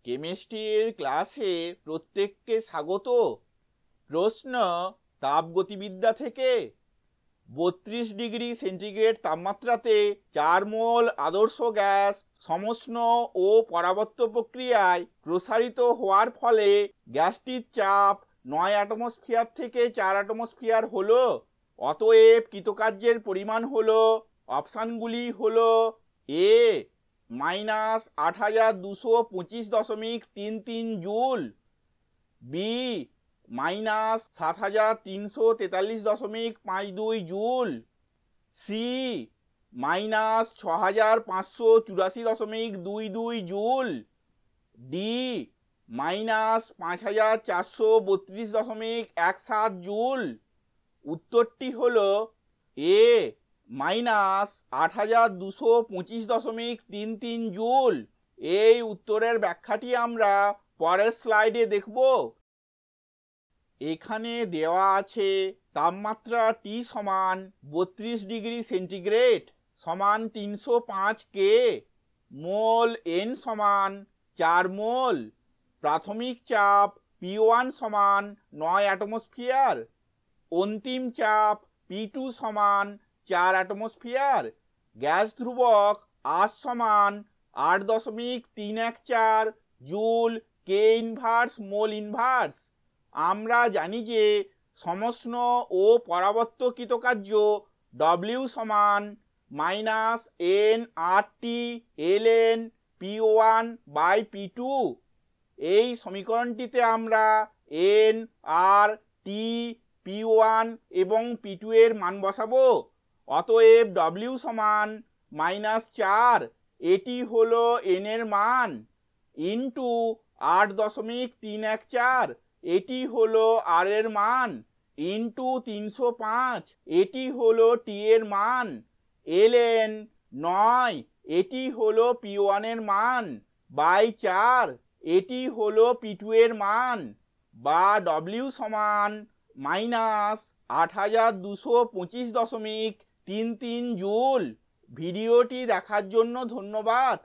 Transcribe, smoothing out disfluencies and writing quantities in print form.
কেমিস্ট্রির ক্লাসে প্রত্যেককে স্বাগত। প্রশ্ন, তাপগতিবিদ্যা থেকে 32 ডিগ্রি সেন্টিগ্রেড তাপমাত্রাতে 4 মোল আদর্শ গ্যাস সমষ্ণ ও পরাবর্ত প্রক্রিয়ায় প্রসারিত হওয়ার ফলে গ্যাসটির চাপ 9 অ্যাটমসফিয়ার থেকে 4 অ্যাটমসফিয়ার হলো। অতএব কৃতকার্যের পরিমাণ হলো, অপশানগুলি হলো: A -8225.33 joule, B -7343.52 joule, C -6584.22 joule, D -5432.17 joule. উত্তরটি হলো এ -8225.33 জুল। এই উত্তরের ব্যাখ্যাটি আমরা পরের স্লাইডে দেখব। এখানে দেওয়া আছে তাপমাত্রা টি সমান 32 ডিগ্রি সেন্টিগ্রেড সমান 305 কে, মোল এন সমান 4 মোল, প্রাথমিক চাপ P1 সমান 9 অ্যাটমসফিয়ার, অন্তিম চাপ P2 সমান 4 অ্যাটমসফিয়ার, গ্যাস ধ্রুবক R সমান 8.314 joule K inverse mole inverse. আমরা জানি যে সমষ্ণ ও পরাবর্ত কৃতকার্য W সমান -nRT ln P1 by P2। এই সমীকরণটিতে আমরা n, r, t, P1 এবং P2 এর মান বসাবো। অতএব W সমান -4, এটি হলো n এর মান, ইন্টু 8.314, এটি হলো r এর মান, ইন্টু 305, এটি হলো t এর মান, ln 9, এটি হলো P1 এর মান, বাই 4, এটি হলো P2 এর মান, বা W সমান -8225.33 জুল। ভিডিওটি দেখার জন্য ধন্যবাদ।